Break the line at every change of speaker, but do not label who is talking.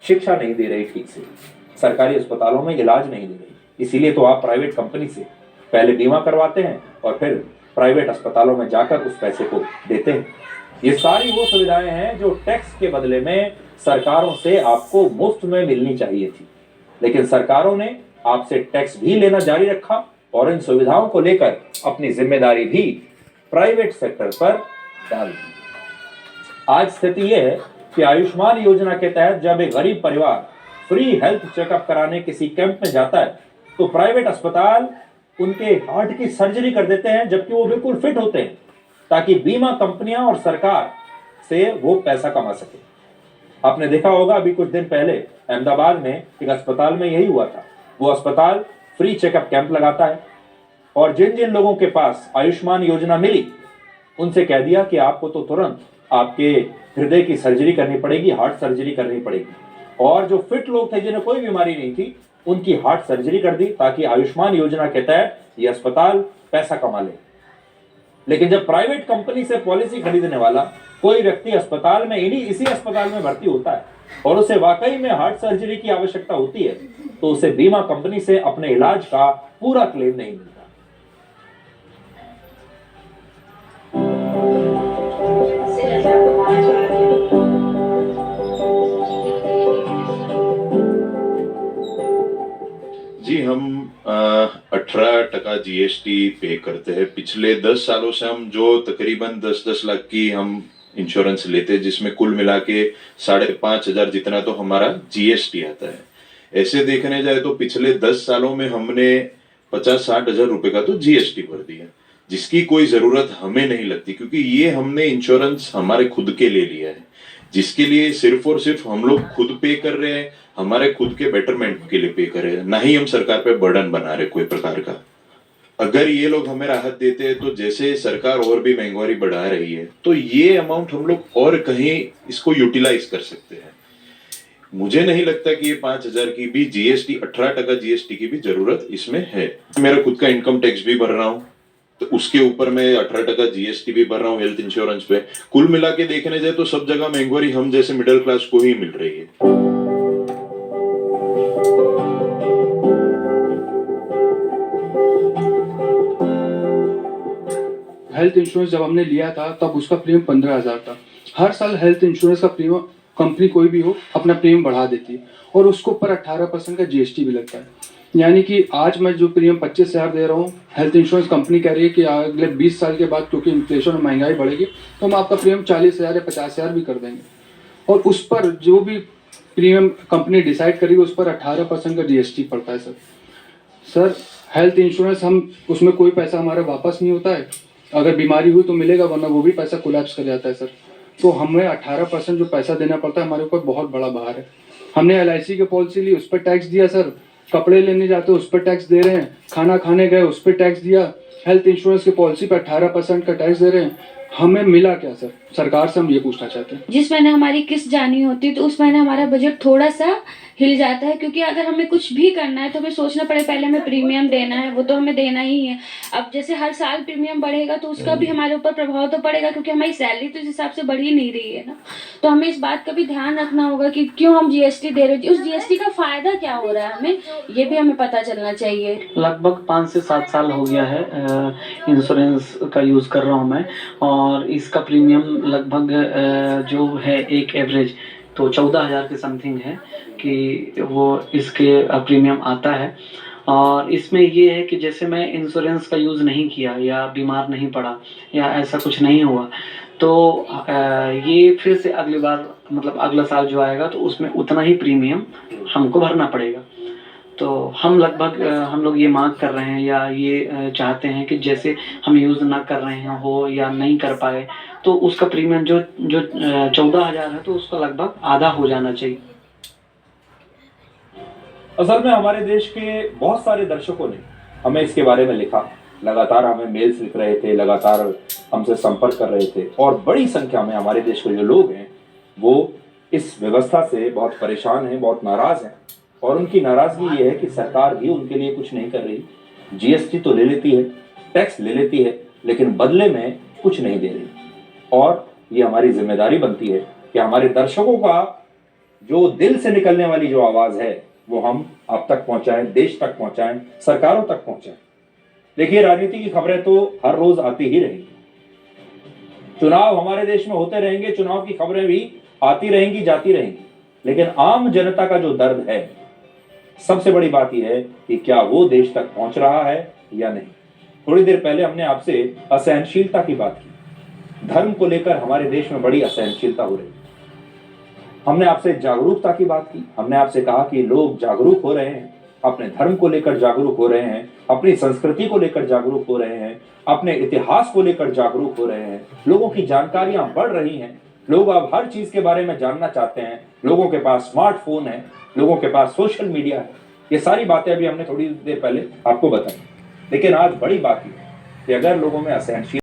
शिक्षा नहीं दे रही ठीक से, सरकारी अस्पतालों में इलाज नहीं दे रही, इसीलिए तो आप प्राइवेट कंपनी से पहले बीमा करवाते हैं और फिर प्राइवेट अस्पतालों में जाकर उस पैसे को देते हैं। ये सारी वो सुविधाएं हैं जो टैक्स के बदले में सरकारों से आपको मुफ्त में मिलनी चाहिए थी, लेकिन सरकारों ने आपसे टैक्स भी लेना जारी रखा और इन सुविधाओं को लेकर अपनी जिम्मेदारी भी प्राइवेट सेक्टर पर डाल दी। आज स्थिति यह है कि आयुष्मान योजना के तहत जब एक गरीब परिवार फ्री हेल्थ चेकअप कराने किसी कैंप में जाता है तो प्राइवेट अस्पताल उनके हार्ट की सर्जरी कर देते हैं, जबकि वो बिल्कुल फिट होते हैं, ताकि बीमा कंपनियां और सरकार से वो पैसा कमा सके। आपने देखा होगा अभी कुछ दिन पहले अहमदाबाद में एक अस्पताल में यही हुआ था। वो अस्पताल फ्री चेकअप कैंप लगाता है और जिन जिन लोगों के पास आयुष्मान योजना मिली उनसे कह दिया कि आपको तो तुरंत आपके हृदय की सर्जरी करनी पड़ेगी, हार्ट सर्जरी करनी पड़ेगी, और जो फिट लोग थे जिन्हें कोई बीमारी नहीं थी उनकी हार्ट सर्जरी कर दी ताकि आयुष्मान योजना के तहत ये अस्पताल पैसा कमा ले। लेकिन जब प्राइवेट कंपनी से पॉलिसी खरीदने वाला कोई व्यक्ति अस्पताल में इसी अस्पताल में भर्ती होता है और उसे वाकई में हार्ट सर्जरी की आवश्यकता होती है तो उसे बीमा कंपनी से अपने इलाज का पूरा क्लेम नहीं मिलता।
जी, हम 18% जीएसटी पे करते हैं। पिछले 10 सालों से हम जो तकरीबन 10-10 लाख की हम इंश्योरेंस लेते हैं, जिसमें कुल मिला के 5,500 जितना तो हमारा जीएसटी आता है। ऐसे देखने जाए तो पिछले 10 सालों में हमने 50-60 हजार रुपए का तो जीएसटी भर दिया, जिसकी कोई जरूरत हमें नहीं लगती, क्योंकि ये हमने इंश्योरेंस हमारे खुद के लिए लिया है, जिसके लिए सिर्फ और सिर्फ हम लोग खुद पे कर रहे हैं, हमारे खुद के बेटरमेंट के लिए पे कर रहे हैं, ना ही हम सरकार पे बर्डन बना रहे कोई प्रकार का। अगर ये लोग हमें राहत देते हैं तो जैसे सरकार और भी महंगाई बढ़ा रही है तो ये अमाउंट हम लोग और कहीं इसको यूटिलाइज कर सकते हैं। मुझे नहीं लगता कि ये 5,000 की भी जीएसटी, 18% जीएसटी की भी जरूरत इसमें है। मेरा खुद का इनकम टैक्स भी भर रहा हूँ तो उसके ऊपर मैं 18% जीएसटी भी भर रहा हूँ हेल्थ इंश्योरेंस पे। कुल मिला के देखने जाए तो सब जगह महंगाई हम जैसे मिडिल क्लास को ही मिल रही है।
हेल्थ इंश्योरेंस जब हमने लिया था तब उसका प्रीमियम 15,000 था। हर साल हेल्थ इंश्योरेंस का प्रीमियम कंपनी कोई भी हो अपना प्रीमियम बढ़ा देती है और उसके ऊपर 18% का जीएसटी भी लगता है। यानी कि आज मैं जो प्रीमियम 25,000 दे रहा हूँ, हेल्थ इंश्योरेंस कंपनी कह रही है कि अगले 20 साल के बाद क्योंकि इन्फ्लेशन और महंगाई बढ़ेगी तो हम आपका प्रीमियम 40,000 या 50,000 भी कर देंगे, और उस पर जो भी प्रीमियम कंपनी डिसाइड करेगी उस पर 18% का जीएसटी पड़ता है। सर हेल्थ इंश्योरेंस हम उसमें कोई पैसा हमारा वापस नहीं होता है, अगर बीमारी हुई तो मिलेगा, वरना वो भी पैसा कोलैप्स कर जाता है सर। तो हमें 18% जो पैसा देना पड़ता है हमारे ऊपर बहुत बड़ा भार है। हमने एलआईसी की पॉलिसी ली, उस पर टैक्स दिया सर, कपड़े लेने जाते उस पर टैक्स दे रहे हैं, खाना खाने गए उस पर टैक्स दिया, हेल्थ इंश्योरेंस की पॉलिसी पर 18% का टैक्स दे रहे हैं। हमें मिला क्या सर? सरकार से हम ये पूछना चाहते हैं।
जिस महीने हमारी किस्त जानी होती है तो उस महीने हमारा बजट थोड़ा सा हिल जाता है, क्योंकि अगर हमें कुछ भी करना है तो हमें सोचना पड़े पहले हमें प्रीमियम देना है, वो तो हमें देना ही है। अब जैसे हर साल प्रीमियम बढ़ेगा तो उसका भी हमारे ऊपर प्रभाव तो पड़ेगा, क्योंकि हमारी सैलरी तो इस हिसाब से बढ़ ही नहीं रही है ना। तो हमें इस बात का भी ध्यान रखना होगा कि क्यों हम जीएसटी दे रहे हैं, उस जीएसटी का फायदा क्या हो रहा है, हमें ये भी हमें पता चलना चाहिए।
लगभग 5 से 7 साल हो गया है इंश्योरेंस का यूज़ कर रहा हूँ मैं, और इसका प्रीमियम लगभग जो है एक एवरेज तो 14,000 के समथिंग है कि वो इसके प्रीमियम आता है। और इसमें ये है कि जैसे मैं इंश्योरेंस का यूज़ नहीं किया या बीमार नहीं पड़ा या ऐसा कुछ नहीं हुआ तो ये फिर से अगली बार मतलब अगला साल जो आएगा तो उसमें उतना ही प्रीमियम हमको भरना पड़ेगा। तो हम लगभग हम लोग ये मांग कर रहे हैं या ये चाहते हैं कि जैसे हम यूज़ ना कर रहे हैं हो या नहीं कर पाए तो उसका प्रीमियम जो 14,000 है तो उसका लगभग आधा हो जाना चाहिए।
असल में हमारे देश के बहुत सारे दर्शकों ने हमें इसके बारे में लिखा, लगातार हमें मेल्स लिख रहे थे, लगातार हमसे संपर्क कर रहे थे, और बड़ी संख्या में हमारे देश के जो लोग हैं वो इस व्यवस्था से बहुत परेशान हैं, बहुत नाराज हैं, और उनकी नाराजगी ये है कि सरकार भी उनके लिए कुछ नहीं कर रही। जीएसटी तो ले लेती है, टैक्स ले लेती है, लेकिन बदले में कुछ नहीं दे रही। और ये हमारी जिम्मेदारी बनती है कि हमारे दर्शकों का जो दिल से निकलने वाली जो आवाज है वो हम आप तक पहुंचाएं, देश तक पहुंचाएं, सरकारों तक पहुंचाएं। देखिए, राजनीति की खबरें तो हर रोज आती ही रहेंगी, चुनाव हमारे देश में होते रहेंगे, चुनाव की खबरें भी आती रहेंगी, जाती रहेंगी, लेकिन आम जनता का जो दर्द है, सबसे बड़ी बात यह है कि क्या वो देश तक पहुंच रहा है या नहीं। थोड़ी देर पहले हमने आपसे असहनशीलता की बात की। धर्म को लेकर हमारे देश में बड़ी असहनशीलता हो रही है। हमने आपसे जागरूकता की बात की। हमने आपसे कहा कि लोग जागरूक हो रहे हैं, अपने धर्म को लेकर जागरूक हो रहे हैं, अपनी संस्कृति को लेकर जागरूक हो रहे हैं, अपने इतिहास को लेकर जागरूक हो रहे हैं। लोगों की जानकारियां बढ़ रही हैं, लोग अब हर चीज के बारे में जानना चाहते हैं। लोगों के पास स्मार्टफोन है, लोगों के पास सोशल मीडिया है। ये सारी बातें अभी हमने थोड़ी देर पहले आपको बताई, लेकिन आज बड़ी बात है कि अगर लोगों में असहनशीलता